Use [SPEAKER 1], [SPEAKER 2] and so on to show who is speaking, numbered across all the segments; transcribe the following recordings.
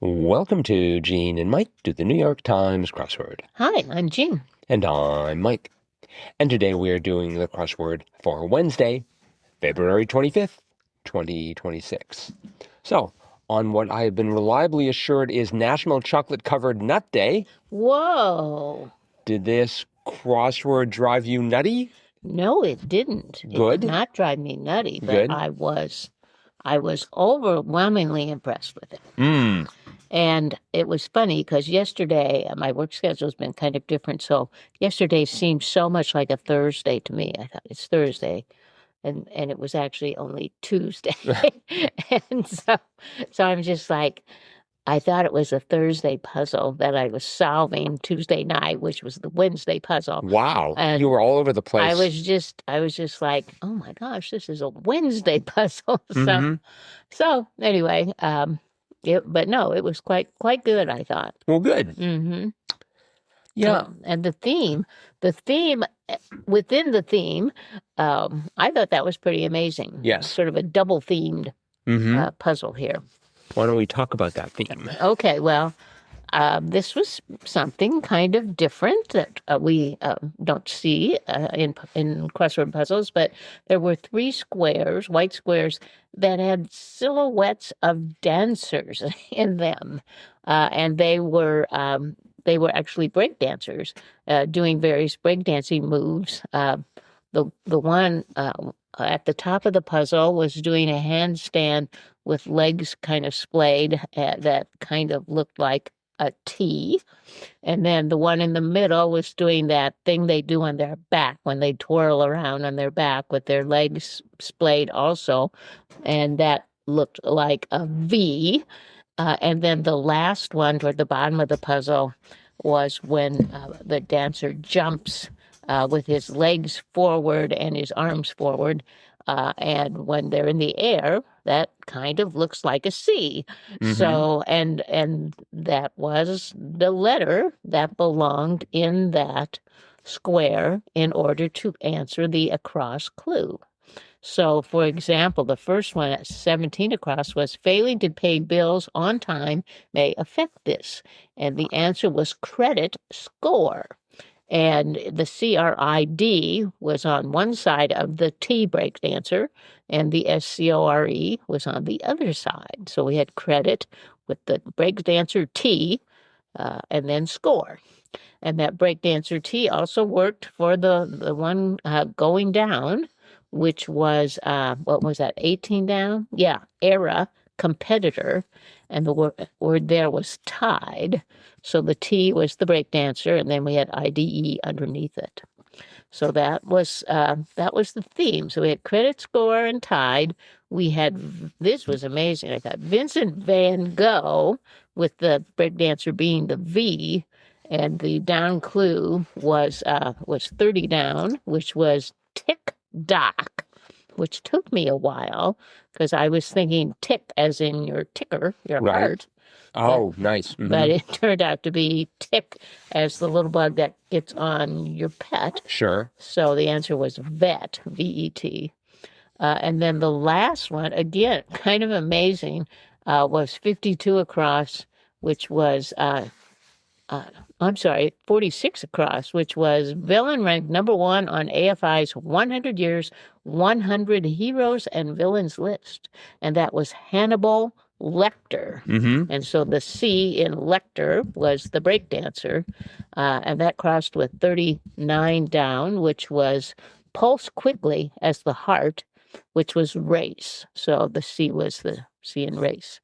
[SPEAKER 1] Welcome to Gene and Mike do the New York Times crossword.
[SPEAKER 2] Hi, I'm Jean.
[SPEAKER 1] And I'm Mike. And today we are doing the crossword for Wednesday, February 25th, 2026. So, on what I have been reliably assured is National Chocolate Covered Nut Day,
[SPEAKER 2] Whoa.
[SPEAKER 1] did this crossword drive you nutty?
[SPEAKER 2] No, it didn't. It
[SPEAKER 1] Good.
[SPEAKER 2] did not drive me nutty, but
[SPEAKER 1] Good.
[SPEAKER 2] I was overwhelmingly impressed with it.
[SPEAKER 1] Mm.
[SPEAKER 2] And it was funny because yesterday, my work schedule's been kind of different. So yesterday seemed so much like a Thursday to me. I thought it's Thursday. And it was actually only Tuesday. And so I'm just like, I thought it was a Thursday puzzle that I was solving Tuesday night, which was the Wednesday puzzle.
[SPEAKER 1] Wow.
[SPEAKER 2] And
[SPEAKER 1] you were all over the place.
[SPEAKER 2] I was just like, oh my gosh, this is a Wednesday puzzle.
[SPEAKER 1] Mm-hmm.
[SPEAKER 2] So anyway, but no, it was quite good, I thought.
[SPEAKER 1] Well, good.
[SPEAKER 2] Mm-hmm.
[SPEAKER 1] Yeah.
[SPEAKER 2] And the theme within the theme, I thought that was pretty amazing.
[SPEAKER 1] Yes.
[SPEAKER 2] Sort of a double themed puzzle here.
[SPEAKER 1] Why don't we talk about that theme?
[SPEAKER 2] Okay, well, this was something kind of different that we don't see in crossword puzzles, but there were 3 squares, white squares, that had silhouettes of dancers in them, and they were actually break dancers doing various breakdancing moves. The one at the top of the puzzle was doing a handstand with legs kind of splayed that kind of looked like a T. And then the one in the middle was doing that thing they do on their back when they twirl around on their back with their legs splayed also. And that looked like a V. And then the last one toward the bottom of the puzzle was when the dancer jumps with his legs forward and his arms forward. And when they're in the air, that kind of looks like a C. Mm-hmm. So, and that was the letter that belonged in that square in order to answer the across clue. So, for example, the first one at 17 across was failing to pay bills on time may affect this. And the answer was credit score. And the CRID was on one side of the T break dancer, and the SCORE was on the other side. So we had credit with the break dancer T, and then score. And that break dancer T also worked for the one going down, which was, what was that, 18 down? Yeah, era, competitor. And the word there was tied. So the T was the break dancer, and then we had IDE underneath it. So that was the theme. So we had credit score and tied. We had, this was amazing, I thought, Vincent Van Gogh, with the break dancer being the V, and the down clue was 30 down, which was tick dock, which took me a while because I was thinking tick as in your ticker, your
[SPEAKER 1] Right.
[SPEAKER 2] heart.
[SPEAKER 1] Oh, nice. Mm-hmm.
[SPEAKER 2] But it turned out to be tick as the little bug that gets on your pet.
[SPEAKER 1] Sure.
[SPEAKER 2] So the answer was vet, V-E-T. And then the last one, again, kind of amazing, was 52 across, which was, 46 across, which was villain ranked number 1 on AFI's 100 Years, 100 Heroes and Villains list. And that was Hannibal Lecter. Mm-hmm. And so the C in Lecter was the breakdancer. And that crossed with 39 down, which was Pulse Quickly as the heart, which was race. So the C was the C in race.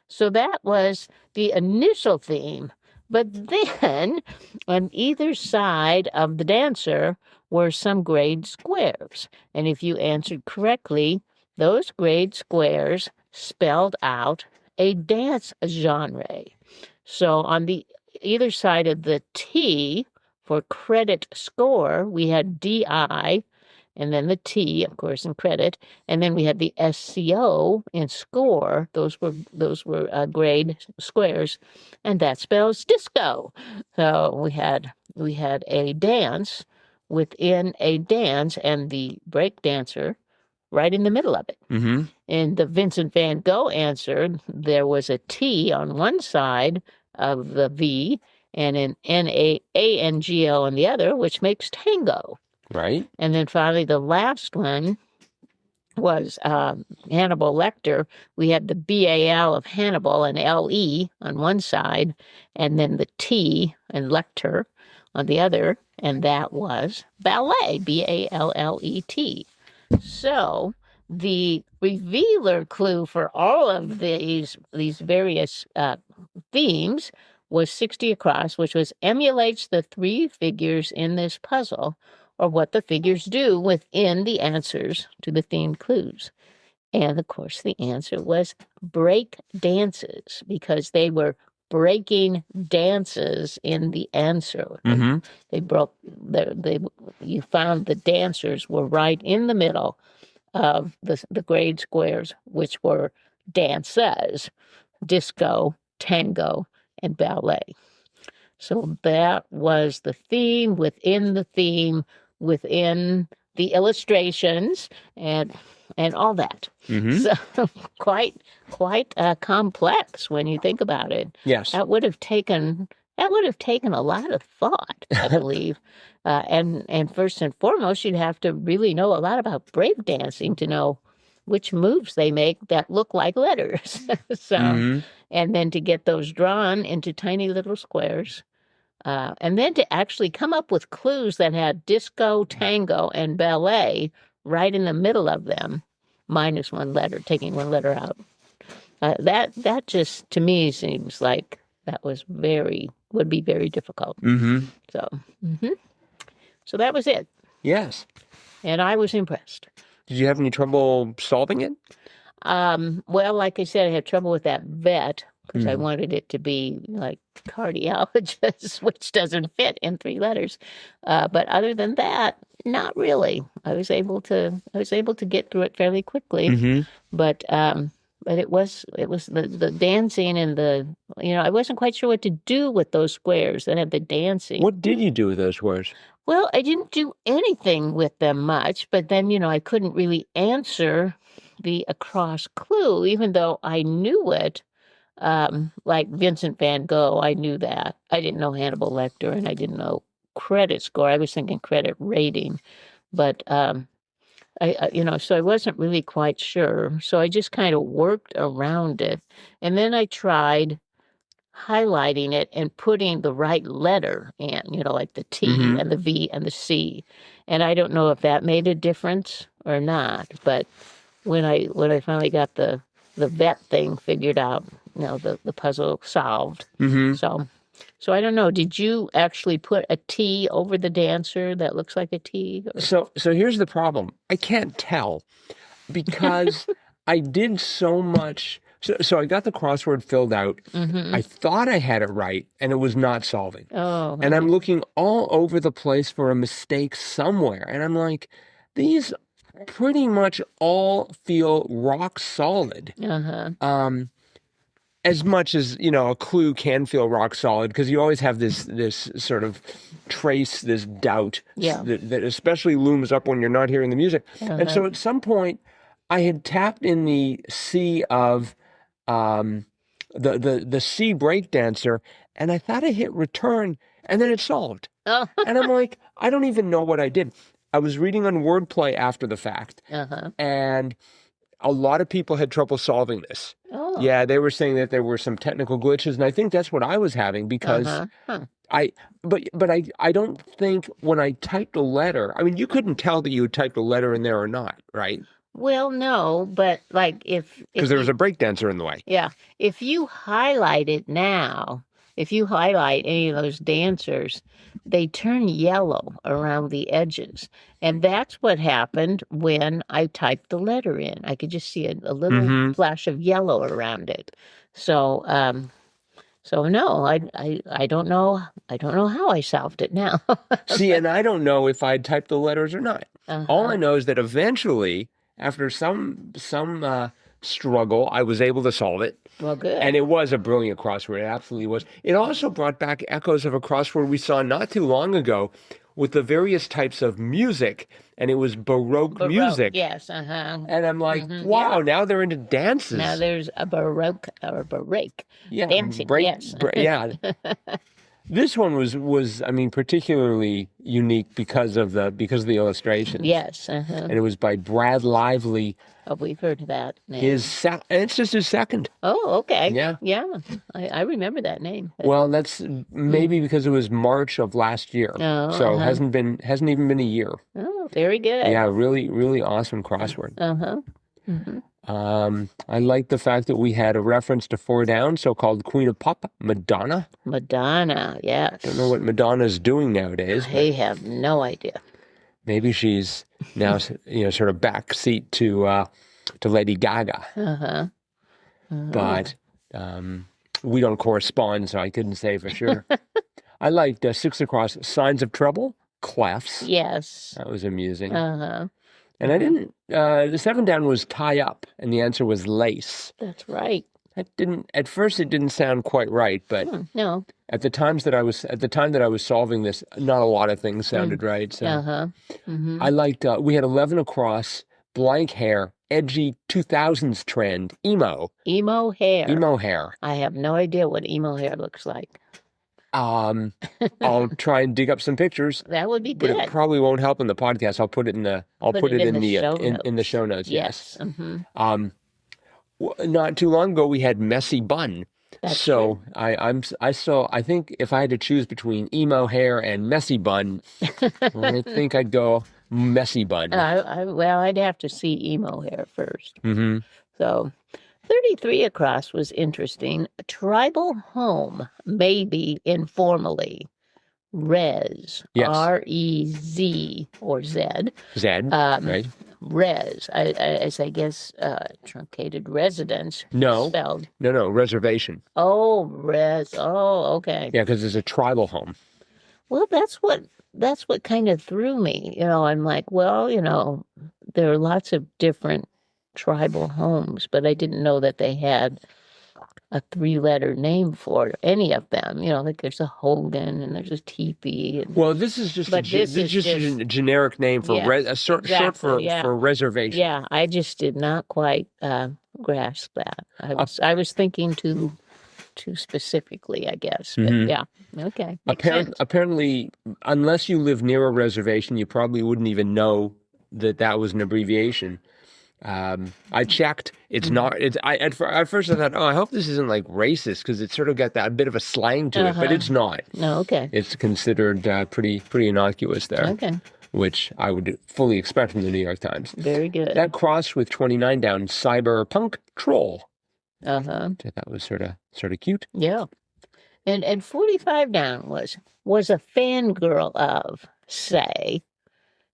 [SPEAKER 2] So that was the initial theme. But then on either side of the dancer were some grade squares. And if you answered correctly, those grade squares spelled out a dance genre. So on the either side of the T for credit score, we had DI, and then the T, of course, in credit, and then we had the SCO in score. Those were grade squares, and that spells disco. So we had a dance within a dance, and the break dancer right in the middle of it.
[SPEAKER 1] Mm-hmm.
[SPEAKER 2] In the Vincent van Gogh answer, there was a T on one side of the V and an N-A-A-N-G-O on the other, which makes tango.
[SPEAKER 1] Right?
[SPEAKER 2] And then finally, the last one was Hannibal Lecter. We had the B-A-L of Hannibal and L-E on one side, and then the T and Lecter on the other, and that was ballet, B-A-L-L-E-T. So the revealer clue for all of these various themes was 60 across, which was emulates the three figures in this puzzle, or what the figures do within the answers to the theme clues. And of course, the answer was break dances, because they were breaking dances in the answer.
[SPEAKER 1] Mm-hmm.
[SPEAKER 2] They broke. You found the dancers were right in the middle of the grade squares, which were dances, disco, tango, and ballet. So that was the theme, within the illustrations, and all that.
[SPEAKER 1] Mm-hmm.
[SPEAKER 2] So quite complex when you think about it.
[SPEAKER 1] Yes.
[SPEAKER 2] That would have taken a lot of thought, I believe. And first and foremost, you'd have to really know a lot about breakdancing to know which moves they make that look like letters. So,
[SPEAKER 1] Mm-hmm.
[SPEAKER 2] and then to get those drawn into tiny little squares. And then to actually come up with clues that had disco, tango, and ballet right in the middle of them, minus one letter, taking one letter out. That just, to me, seems like that would be very difficult.
[SPEAKER 1] Mm-hmm.
[SPEAKER 2] So that was it.
[SPEAKER 1] Yes.
[SPEAKER 2] And I was impressed.
[SPEAKER 1] Did you have any trouble solving it?
[SPEAKER 2] Well, like I said, I had trouble with that vet because I wanted it to be like cardiologist, which doesn't fit in three letters. But other than that, not really. I was able to get through it fairly quickly.
[SPEAKER 1] Mm-hmm.
[SPEAKER 2] But it was the dancing and I wasn't quite sure what to do with those squares that had the dancing.
[SPEAKER 1] What did you do with those words?
[SPEAKER 2] Well, I didn't do anything with them much, but then, I couldn't really answer the across clue, even though I knew it. Like Vincent van Gogh, I knew that. I didn't know Hannibal Lecter, and I didn't know credit score. I was thinking credit rating, but so I wasn't really quite sure. So I just kind of worked around it, and then I tried highlighting it and putting the right letter in, like the T
[SPEAKER 1] Mhm.
[SPEAKER 2] and the V and the C. And I don't know if that made a difference or not, but when I finally got the vet thing figured out, the puzzle solved.
[SPEAKER 1] Mm-hmm.
[SPEAKER 2] So I don't know. Did you actually put a T over the dancer that looks like a T? Or...
[SPEAKER 1] So here's the problem. I can't tell because I did so much. So I got the crossword filled out.
[SPEAKER 2] Mm-hmm.
[SPEAKER 1] I thought I had it right, and it was not solving.
[SPEAKER 2] Oh.
[SPEAKER 1] And I'm looking all over the place for a mistake somewhere. And I'm like, these pretty much all feel rock solid.
[SPEAKER 2] Uh-huh.
[SPEAKER 1] As much as, a clue can feel rock solid, because you always have this sort of trace, this doubt that especially looms up when you're not hearing the music.
[SPEAKER 2] Uh-huh.
[SPEAKER 1] And so at some point, I had tapped in the C of the C breakdancer, and I thought I hit return, and then it solved.
[SPEAKER 2] Oh.
[SPEAKER 1] And I'm like, I don't even know what I did. I was reading on Wordplay after the fact,
[SPEAKER 2] Uh-huh.
[SPEAKER 1] and a lot of people had trouble solving this.
[SPEAKER 2] Oh.
[SPEAKER 1] Yeah, they were saying that there were some technical glitches, and I think that's what I was having because
[SPEAKER 2] Uh-huh.
[SPEAKER 1] I don't think when I typed a letter, I mean, you couldn't tell that you had typed a letter in there or not, right?
[SPEAKER 2] Well, no, but like
[SPEAKER 1] Because there was a breakdancer in the way.
[SPEAKER 2] Yeah, if you highlight it now, if you highlight any of those dancers, they turn yellow around the edges. And that's what happened when I typed the letter in. I could just see a little flash of yellow around it. So no, I don't know. I don't know how I solved it now.
[SPEAKER 1] See, and I don't know if I'd typed the letters or not.
[SPEAKER 2] Uh-huh.
[SPEAKER 1] All I know is that eventually, after some struggle, I was able to solve it.
[SPEAKER 2] Well, good.
[SPEAKER 1] And it was a brilliant crossword. It absolutely was. It also brought back echoes of a crossword we saw not too long ago with the various types of music, and it was Baroque music.
[SPEAKER 2] Yes, uh-huh.
[SPEAKER 1] And I'm like, wow, now they're into dances.
[SPEAKER 2] Now there's a Baroque or Baroque dancing. Yes.
[SPEAKER 1] Yeah. This one was I mean, particularly unique because of the illustrations.
[SPEAKER 2] Yes. Uh-huh.
[SPEAKER 1] And it was by Brad Lively.
[SPEAKER 2] Oh, we've heard of that name.
[SPEAKER 1] And it's just his second.
[SPEAKER 2] Oh, okay.
[SPEAKER 1] Yeah.
[SPEAKER 2] Yeah. I remember that name.
[SPEAKER 1] Well, that's maybe because it was March of last year.
[SPEAKER 2] Oh,
[SPEAKER 1] so it hasn't even been a year.
[SPEAKER 2] Oh, very good.
[SPEAKER 1] Yeah, really, really awesome crossword.
[SPEAKER 2] Uh-huh. Mm-hmm.
[SPEAKER 1] I like the fact that we had a reference to Four Down, so-called Queen of Pop, Madonna.
[SPEAKER 2] Madonna, yes.
[SPEAKER 1] I don't know what Madonna's doing nowadays.
[SPEAKER 2] I have no idea.
[SPEAKER 1] Maybe she's now, sort of backseat to Lady Gaga.
[SPEAKER 2] Uh-huh.
[SPEAKER 1] But we don't correspond, so I couldn't say for sure. I liked 6 across, Signs of Trouble, clefs.
[SPEAKER 2] Yes.
[SPEAKER 1] That was amusing.
[SPEAKER 2] Uh-huh.
[SPEAKER 1] And I didn't. The 7 down was tie up, and the answer was lace.
[SPEAKER 2] That's right.
[SPEAKER 1] At first it didn't sound quite right, but
[SPEAKER 2] No.
[SPEAKER 1] at the time that I was solving this, not a lot of things sounded right. So
[SPEAKER 2] Uh-huh. Mm-hmm.
[SPEAKER 1] I liked. We had 11 across, blank hair, edgy 2000s trend, emo.
[SPEAKER 2] Emo hair.
[SPEAKER 1] Emo hair.
[SPEAKER 2] I have no idea what emo hair looks like.
[SPEAKER 1] I'll try and dig up some pictures.
[SPEAKER 2] That would be
[SPEAKER 1] But
[SPEAKER 2] good.
[SPEAKER 1] it probably won't help in the podcast. I'll put it in the in the show notes.
[SPEAKER 2] Yes.
[SPEAKER 1] Yes.
[SPEAKER 2] Mm-hmm.
[SPEAKER 1] Not too long ago we had messy bun.
[SPEAKER 2] That's
[SPEAKER 1] So I think if I had to choose between emo hair and messy bun, I think I'd go messy bun.
[SPEAKER 2] Well, I'd have to see emo hair first.
[SPEAKER 1] Mm-hmm.
[SPEAKER 2] So 33 across was interesting. Tribal home, maybe informally. Rez.
[SPEAKER 1] Yes.
[SPEAKER 2] R-E-Z or Z.
[SPEAKER 1] Zed, right?
[SPEAKER 2] Res, as I guess, truncated residence.
[SPEAKER 1] No.
[SPEAKER 2] Spelled.
[SPEAKER 1] No, reservation.
[SPEAKER 2] Oh, res. Oh, okay.
[SPEAKER 1] Yeah, because it's a tribal home.
[SPEAKER 2] Well, that's what kind of threw me. I'm like, well, there are lots of different tribal homes, but I didn't know that they had a 3-letter name for any of them. Like there's a Hogan and there's a teepee.
[SPEAKER 1] Well, this is just a generic name for short for reservation.
[SPEAKER 2] Yeah, I just did not quite grasp that. I was thinking too specifically, I guess. But yeah, okay.
[SPEAKER 1] Apparently, unless you live near a reservation, you probably wouldn't even know that was an abbreviation. I checked. It's not. At first I thought, oh, I hope this isn't like racist because it's sort of got that bit of a slang to it, but it's not.
[SPEAKER 2] No, okay.
[SPEAKER 1] It's considered pretty innocuous there.
[SPEAKER 2] Okay.
[SPEAKER 1] Which I would fully expect from the New York Times.
[SPEAKER 2] Very good.
[SPEAKER 1] That crossed with 29 down, cyberpunk troll.
[SPEAKER 2] Uh-huh.
[SPEAKER 1] That was sort of cute.
[SPEAKER 2] Yeah. And 45 down was a fangirl of, say,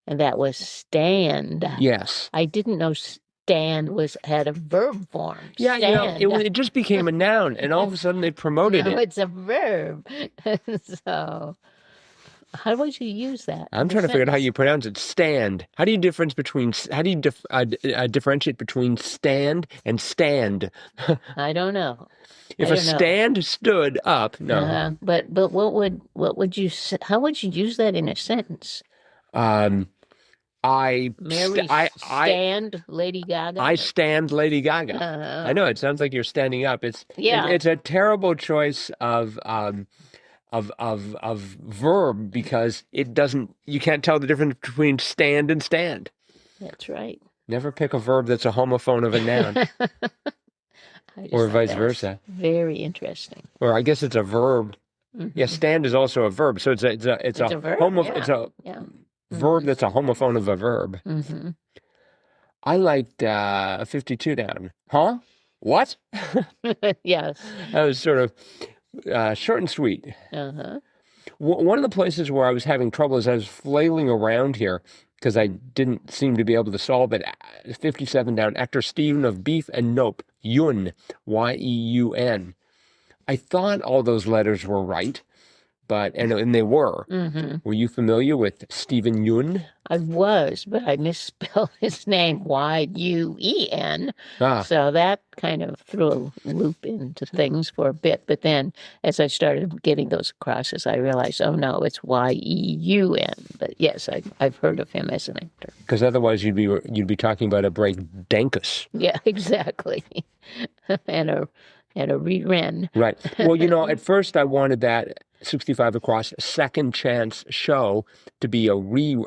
[SPEAKER 2] and that was stand.
[SPEAKER 1] Yes.
[SPEAKER 2] I didn't know stand had a verb form.
[SPEAKER 1] Yeah,
[SPEAKER 2] stand.
[SPEAKER 1] It just became a noun, and all of a sudden they promoted
[SPEAKER 2] No,
[SPEAKER 1] it.
[SPEAKER 2] it's a verb. So, how would you use that?
[SPEAKER 1] I'm trying to figure out how you pronounce it. Stand. How do you differentiate between stand and stand?
[SPEAKER 2] I don't know.
[SPEAKER 1] If a stand stood up, no.
[SPEAKER 2] But what would you say? How would you use that in a sentence?
[SPEAKER 1] I
[SPEAKER 2] stand Lady Gaga.
[SPEAKER 1] I stand Lady Gaga. I know it sounds like you're standing up. It's a terrible choice of verb because you can't tell the difference between stand and stand.
[SPEAKER 2] That's right.
[SPEAKER 1] Never pick a verb that's a homophone of a noun. Or vice versa.
[SPEAKER 2] Very interesting.
[SPEAKER 1] Or I guess it's a verb. Mm-hmm. Yeah, stand is also a verb. So it's a verb. It's a verb that's a homophone of a verb.
[SPEAKER 2] Mm-hmm.
[SPEAKER 1] I liked 52 down. Huh? What?
[SPEAKER 2] Yes.
[SPEAKER 1] That was sort of short and sweet.
[SPEAKER 2] Uh-huh.
[SPEAKER 1] One of the places where I was having trouble is I was flailing around here because I didn't seem to be able to solve it. 57 down. Actor Stephen of Beef and Nope. Yun. Y-E-U-N. I thought all those letters were right, and they were.
[SPEAKER 2] Mm-hmm.
[SPEAKER 1] Were you familiar with Stephen Yun?
[SPEAKER 2] I was, but I misspelled his name Yuen.
[SPEAKER 1] Ah,
[SPEAKER 2] So that kind of threw a loop into things for a bit. But then as I started getting those crosses, I realized, oh no, it's Yeun. But yes, I've heard of him as an actor.
[SPEAKER 1] because otherwise you'd be talking about a break dankus.
[SPEAKER 2] Yeah, exactly. and a rerun.
[SPEAKER 1] Right. Well, at first I wanted that 65 Across Second Chance show to be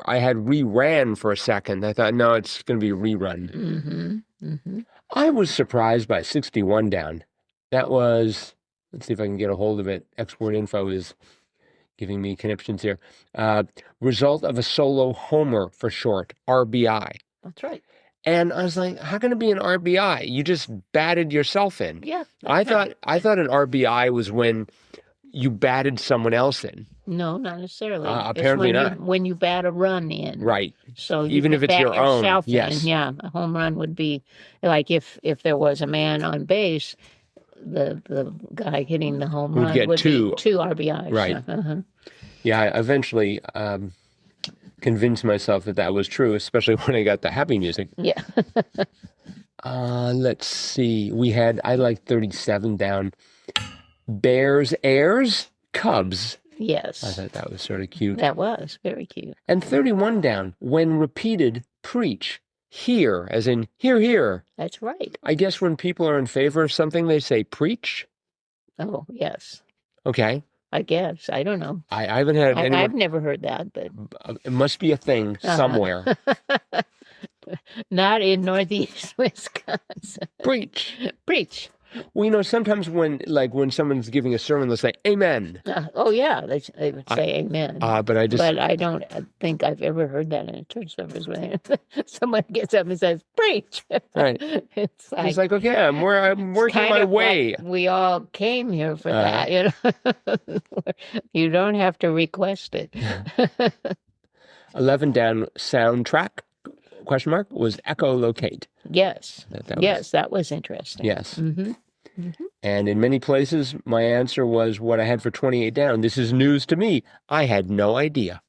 [SPEAKER 1] I had reran for a second. I thought, no, it's going to be a rerun.
[SPEAKER 2] Mm-hmm. Mm-hmm.
[SPEAKER 1] I was surprised by 61 Down. That was, let's see if I can get a hold of it. Export Info is giving me conniptions here. Result of a solo homer for short, RBI.
[SPEAKER 2] That's right.
[SPEAKER 1] And I was like, how can it be an RBI? You just batted yourself in.
[SPEAKER 2] Yeah.
[SPEAKER 1] I thought an RBI was when you batted someone else in.
[SPEAKER 2] No, not necessarily.
[SPEAKER 1] Apparently not.
[SPEAKER 2] When you bat a run in.
[SPEAKER 1] Right.
[SPEAKER 2] So you
[SPEAKER 1] Even
[SPEAKER 2] could
[SPEAKER 1] if it's
[SPEAKER 2] bat
[SPEAKER 1] your own.
[SPEAKER 2] yourself
[SPEAKER 1] Yes.
[SPEAKER 2] in. Yeah, a home run would be like if there was a man on base, the guy hitting the home
[SPEAKER 1] Would
[SPEAKER 2] run
[SPEAKER 1] get
[SPEAKER 2] would
[SPEAKER 1] two.
[SPEAKER 2] be 2 RBIs.
[SPEAKER 1] Right.
[SPEAKER 2] Uh-huh.
[SPEAKER 1] Yeah, I eventually convinced myself that was true, especially when I got the happy music.
[SPEAKER 2] Yeah.
[SPEAKER 1] Let's see. I like 37 Down. Bears, Airs, Cubs. I
[SPEAKER 2] Yes.
[SPEAKER 1] thought that was sort of cute.
[SPEAKER 2] That was very cute.
[SPEAKER 1] And 31 Down. When repeated, preach. Hear, as in hear, hear.
[SPEAKER 2] That's right.
[SPEAKER 1] I guess when people are in favor of something, they say preach.
[SPEAKER 2] Oh, yes.
[SPEAKER 1] Okay.
[SPEAKER 2] I guess. I don't know.
[SPEAKER 1] I haven't had anyone.
[SPEAKER 2] I've never heard that, but
[SPEAKER 1] It must be a thing somewhere.
[SPEAKER 2] not in Northeast Wisconsin.
[SPEAKER 1] Preach.
[SPEAKER 2] Preach.
[SPEAKER 1] Well, sometimes when someone's giving a sermon, they'll say amen.
[SPEAKER 2] Oh, yeah. They would say amen.
[SPEAKER 1] But I
[SPEAKER 2] don't think I've ever heard that in a church service when someone gets up and says, preach.
[SPEAKER 1] Right.
[SPEAKER 2] It's
[SPEAKER 1] It's like, okay, I'm working
[SPEAKER 2] kind
[SPEAKER 1] my
[SPEAKER 2] of
[SPEAKER 1] way.
[SPEAKER 2] like we all came here for that, You don't have to request it.
[SPEAKER 1] 11 Down soundtrack, ? Was echolocate.
[SPEAKER 2] Yes.
[SPEAKER 1] That
[SPEAKER 2] Yes, that was interesting.
[SPEAKER 1] Yes.
[SPEAKER 2] Mm-hmm.
[SPEAKER 1] And in many places, my answer was what I had for 28 Down. This is news to me. I had no idea.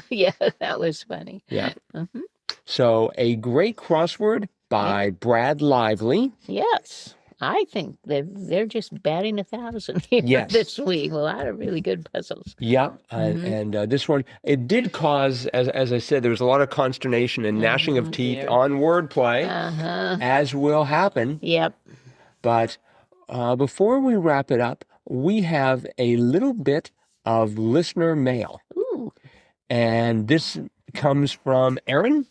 [SPEAKER 2] Yeah, that was funny.
[SPEAKER 1] Yeah.
[SPEAKER 2] Mm-hmm.
[SPEAKER 1] So a great crossword by Brad Lively.
[SPEAKER 2] Yes. I think they're just batting 1,000 here
[SPEAKER 1] Yes.
[SPEAKER 2] this week. A lot of really good puzzles.
[SPEAKER 1] Yeah, and this one, it did cause, as I said, there was a lot of consternation and gnashing of teeth
[SPEAKER 2] dear.
[SPEAKER 1] on wordplay, as will happen.
[SPEAKER 2] Yep.
[SPEAKER 1] But before we wrap it up, we have a little bit of listener mail.
[SPEAKER 2] Ooh.
[SPEAKER 1] And this comes from Aaron,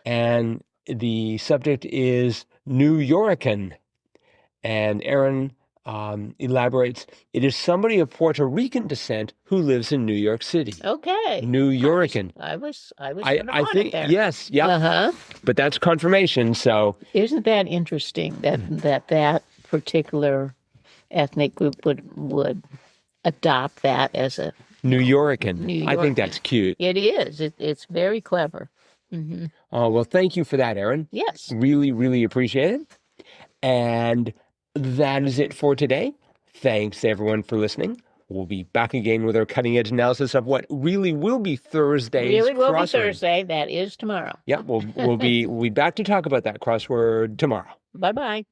[SPEAKER 1] and the subject is New Yorican. And Aaron elaborates, it is somebody of Puerto Rican descent who lives in New York City.
[SPEAKER 2] Okay.
[SPEAKER 1] New Yorican.
[SPEAKER 2] I was
[SPEAKER 1] I think,
[SPEAKER 2] there.
[SPEAKER 1] yes, yeah.
[SPEAKER 2] Uh-huh.
[SPEAKER 1] But that's confirmation, so.
[SPEAKER 2] Isn't that interesting that particular ethnic group would adopt that as a
[SPEAKER 1] New Yorican.
[SPEAKER 2] New
[SPEAKER 1] I think
[SPEAKER 2] Yorican.
[SPEAKER 1] that's cute.
[SPEAKER 2] It is. It's very clever. Mm-hmm.
[SPEAKER 1] Oh, well, thank you for that, Aaron.
[SPEAKER 2] Yes.
[SPEAKER 1] Really, really appreciate it. And that is it for today. Thanks, everyone, for listening. We'll be back again with our cutting-edge analysis of what really will be Thursday's
[SPEAKER 2] Really will be
[SPEAKER 1] crossword.
[SPEAKER 2] Thursday. That is tomorrow.
[SPEAKER 1] Yeah, we'll be back to talk about that crossword tomorrow.
[SPEAKER 2] Bye-bye.